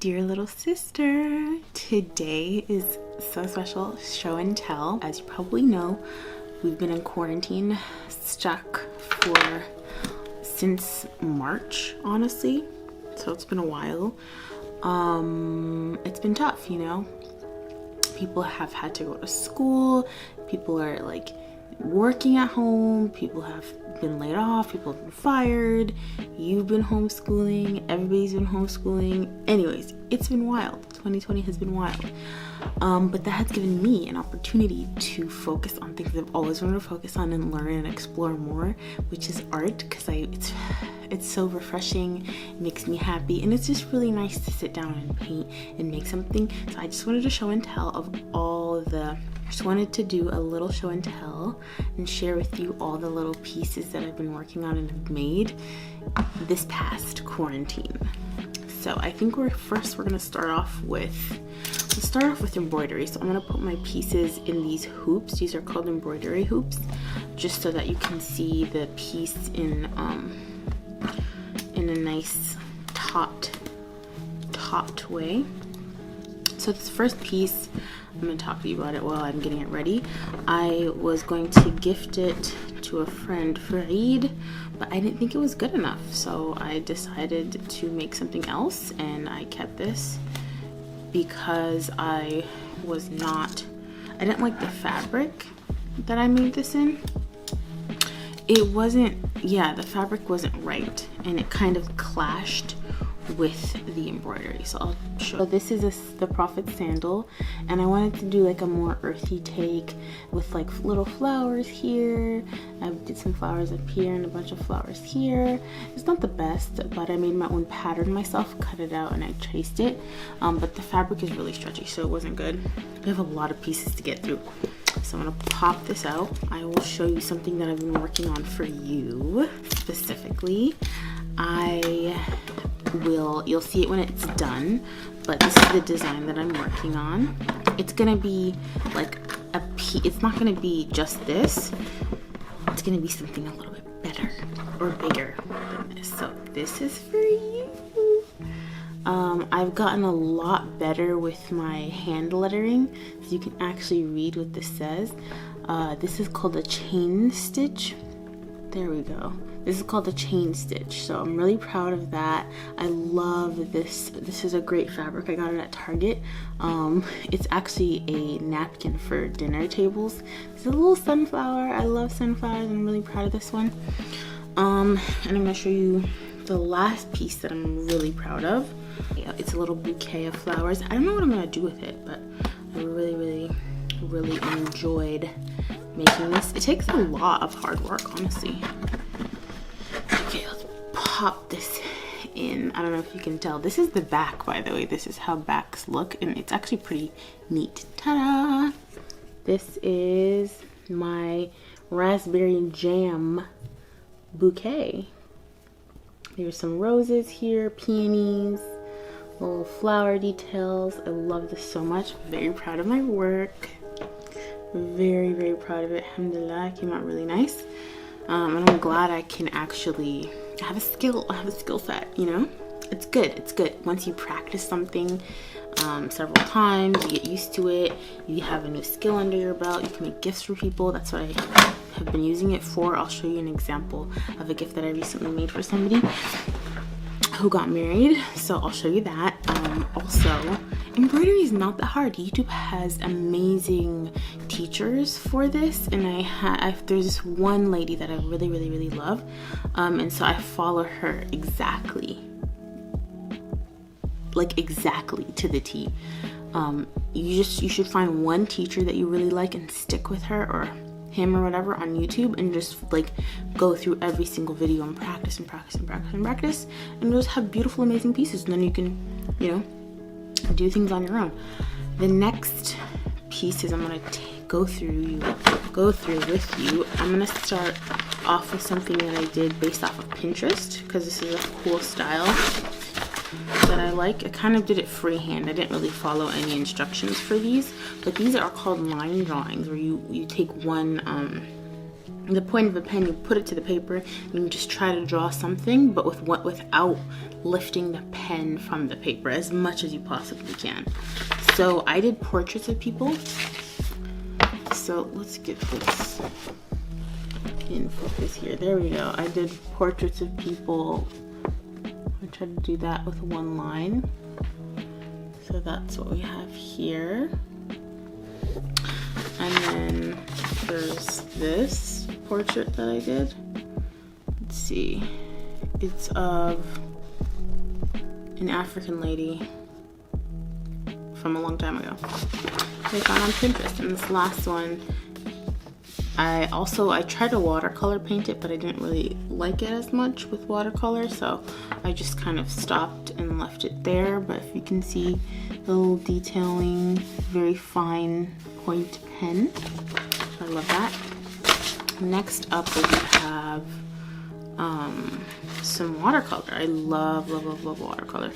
Dear little sister, today is so special, show and tell. As you probably know, we've been in quarantine, stuck since March, honestly. So it's been a while. It's been tough, you know. People have had to go to school. People are like working at home. People have been laid off. People have been fired. You've been homeschooling. Everybody's been homeschooling. Anyways, it's been wild. 2020 has been wild. But that has given me an opportunity to focus on things I've always wanted to focus on and learn and explore more, which is art, because it's so refreshing. It makes me happy, and it's just really nice to sit down and paint and make something. So I just wanted to show and tell of just wanted to do a little show and tell and share with you all the little pieces that I've been working on and have made this past quarantine. So I think we're gonna start off with embroidery. So I'm gonna put my pieces in these hoops. These are called embroidery hoops, just so that you can see the piece in a nice topped way. So this first piece, I'm going to talk to you about it while I'm getting it ready. I was going to gift it to a friend for Eid, but I didn't think it was good enough. So I decided to make something else, and I kept this because I didn't like the fabric that I made this in. The fabric wasn't right, and it kind of clashed with the embroidery. So I'll show. So this is the Prophet sandal, and I wanted to do like a more earthy take with like little flowers here. I did some flowers up here and a bunch of flowers here. It's not the best, but I made my own pattern myself, cut it out, and I traced it. But the fabric is really stretchy, so it wasn't good. We have a lot of pieces to get through. So I'm gonna pop this out. I will show you something that I've been working on for you specifically. You'll see it when it's done, but this is the design that I'm working on. It's gonna be like it's not gonna be just this. It's gonna be something a little bit better or bigger than this. So this is for you. I've gotten a lot better with my hand lettering, so you can actually read what this says. This is called a chain stitch. There we go. This is called a chain stitch, so I'm really proud of that. I love this. This is a great fabric. I got it at Target. It's actually a napkin for dinner tables. It's a little sunflower. I love sunflowers. I'm really proud of this one. And I'm gonna show you the last piece that I'm really proud of. It's a little bouquet of flowers. I don't know what I'm gonna do with it, but I really enjoyed making this. It takes a lot of hard work, honestly. Okay, let's pop this in. I don't know if you can tell. This is the back, by the way. This is how backs look, and it's actually pretty neat. Ta-da! This is my raspberry jam bouquet. There's some roses here, peonies, little flower details. I love this so much. Very proud of my work. Very proud of it. Alhamdulillah, it came out really nice. And I'm glad I can actually have a skill set, you know. It's good once you practice something several times, you get used to it, you have a new skill under your belt, you can make gifts for people. That's what I have been using it for. I'll show you an example of a gift that I recently made for somebody who got married, so I'll show you that. Also, embroidery is not that hard. YouTube has amazing teachers for this, and there's this one lady that I really love, and so I follow her exactly to the T. You should find one teacher that you really like and stick with her or him or whatever on YouTube, and just like go through every single video and practice and just have beautiful, amazing pieces, and then you can, you know, do things on your own. The next pieces I'm gonna go through with you. I'm gonna start off with something that I did based off of Pinterest, because this is a cool style that I like. I kind of did it freehand. I didn't really follow any instructions for these, but these are called line drawings, where you take one the point of a pen, you put it to the paper and you just try to draw something, but without lifting the pen from the paper as much as you possibly can. So I did portraits of people. So let's get this in focus here. There we go. I did portraits of people. I tried to do that with one line. So that's what we have here. And then there's this portrait that I did. Let's see. It's of an African lady from a long time ago. I found on Pinterest. And this last one, I tried to watercolor paint it, but I didn't really like it as much with watercolor, so I just kind of stopped and left it there. But if you can see the little detailing, very fine point pen. I love that. Next up we have some watercolor. I love watercolor.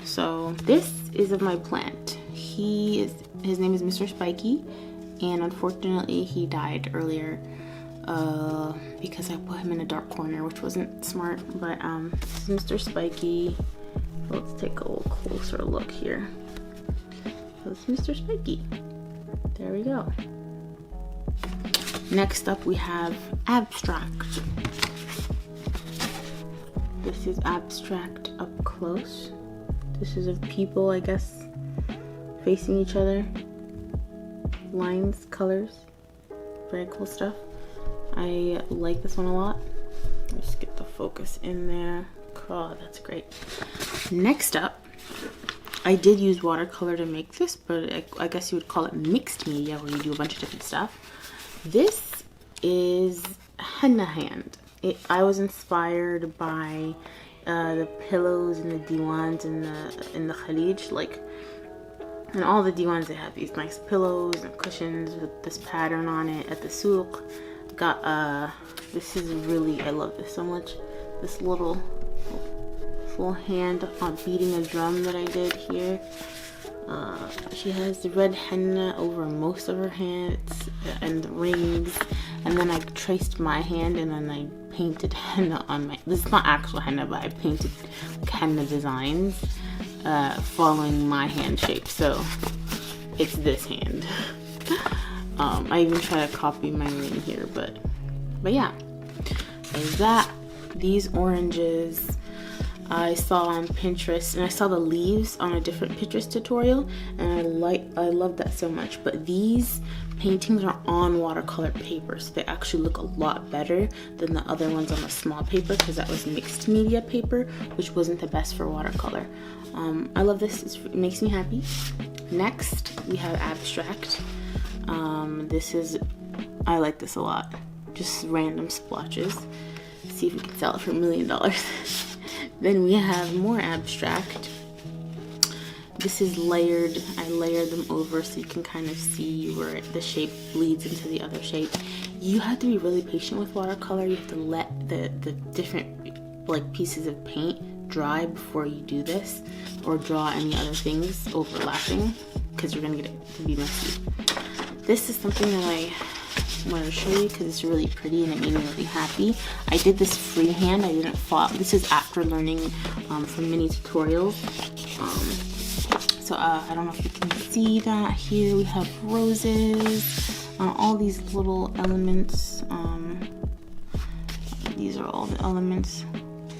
So this is of my plant. His name is Mr. Spiky, and unfortunately he died earlier because I put him in a dark corner, which wasn't smart. But this is Mr. Spiky. Let's take a little closer look here. So it's Mr. Spiky. There we go. Next up we have abstract. This is abstract up close. This is of people, I guess, facing each other. Lines, colors, very cool stuff. I like this one a lot. Just get the focus in there. Oh, that's great. Next up, I did use watercolor to make this, but I guess you would call it mixed media, where you do a bunch of different stuff. This is henna hand. I was inspired by the pillows and the diwans in the Khalij, and all the diwans, they have these nice pillows and cushions with this pattern on it. At the souk, got this is really, I love this so much. This little hand on beating a drum that I did here. She has the red henna over most of her hands and the rings, and then I traced my hand and then I painted henna on my, this is not actual henna, but I painted henna designs following my hand shape. So it's this hand. I even try to copy my ring here, but yeah, there's that. These oranges I saw on Pinterest, and I saw the leaves on a different Pinterest tutorial, and I love that so much. But these paintings are on watercolor paper, so they actually look a lot better than the other ones on the small paper, because that was mixed media paper, which wasn't the best for watercolor. I love this. It makes me happy. Next, we have abstract. I like this a lot. Just random splotches. See if we can sell it for $1 million. Then we have more abstract. This is layered. I layered them over so you can kind of see where the shape bleeds into the other shape. You have to be really patient with watercolor. You have to let the different pieces of paint dry before you do this, or draw any other things overlapping, because you're gonna get it to be messy. This is something that I wanted to show you because it's really pretty and it made me really happy. I did this freehand. I didn't follow. This is after learning from many tutorials. So I don't know if you can see that here. We have roses, all these little elements. These are all the elements.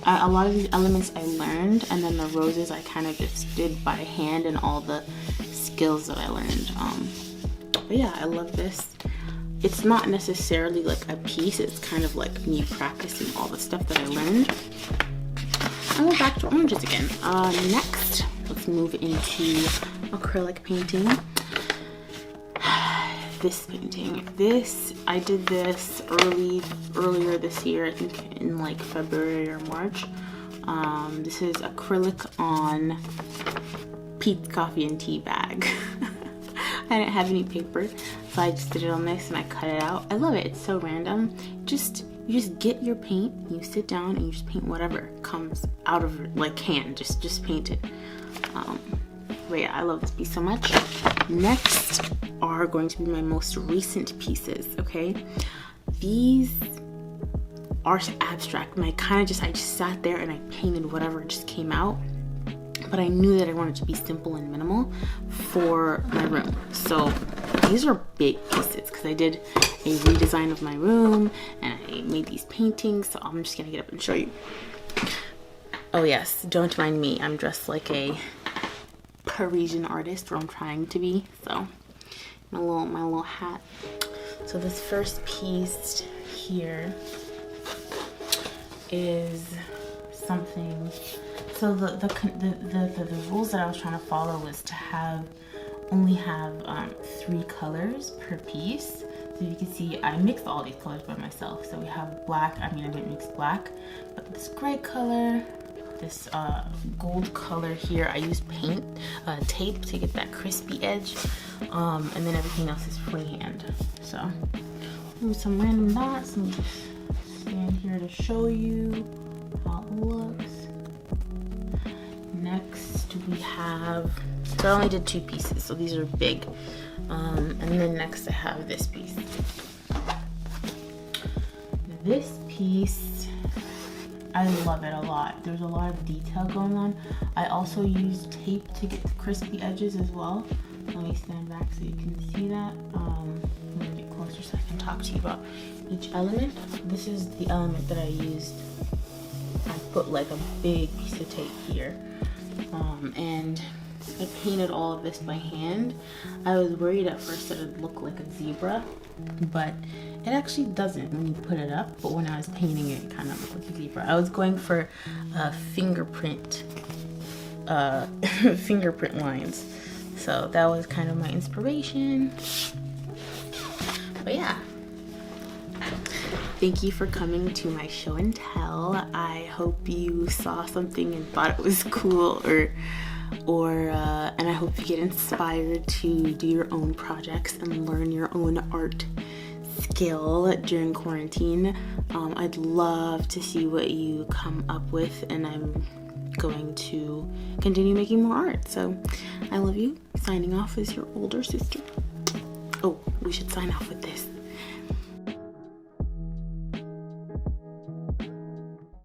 A lot of these elements I learned, and then the roses I kind of just did by hand and all the skills that I learned. But yeah, I love this. It's not necessarily like a piece, it's kind of like me practicing all the stuff that I learned. And we're back to oranges again. Next, let's move into acrylic painting. This painting. I did this earlier this year, I think in like February or March. This is acrylic on Pete's coffee and tea bag. I didn't have any paper, so I just did it on this and I cut it out. I love it. It's so random. You just get your paint, you sit down and you just paint whatever comes out of your hand. Just paint it. But yeah, I love this piece so much. Next are going to be my most recent pieces, okay? these are abstract, and I just sat there and I painted whatever just came out. But I knew that I wanted to be simple and minimal for my room. So these are big pieces because I did a redesign of my room and I made these paintings. So I'm just gonna get up and show you. Oh yes, don't mind me. I'm dressed like a Parisian artist, or I'm trying to be. So my little hat. So this first piece here is something. So the rules that I was trying to follow was to only have 3 colors per piece. So you can see I mixed all these colors by myself. So we have black. I didn't mix black, but this gray color, this gold color here. I used tape to get that crispy edge, and then everything else is freehand. So some random dots. Let me just stand here to show you how it looks. Next we have, so I only did 2 pieces, so these are big. And then next I have this piece. This piece, I love it a lot. There's a lot of detail going on. I also used tape to get the crispy edges as well. Let me stand back so you can see that. I'm gonna get closer so I can talk to you about each element. This is the element that I used. I put like a big piece of tape here. And I painted all of this by hand. I was worried at first that it would look like a zebra, but it actually doesn't when you put it up. But when I was painting it, it kind of looked like a zebra. I was going for fingerprint lines. So that was kind of my inspiration. But yeah. Thank you for coming to my show and tell. I hope you saw something and thought it was cool, and I hope you get inspired to do your own projects and learn your own art skill during quarantine. I'd love to see what you come up with, and I'm going to continue making more art. So I love you. Signing off as your older sister. Oh, we should sign off with this.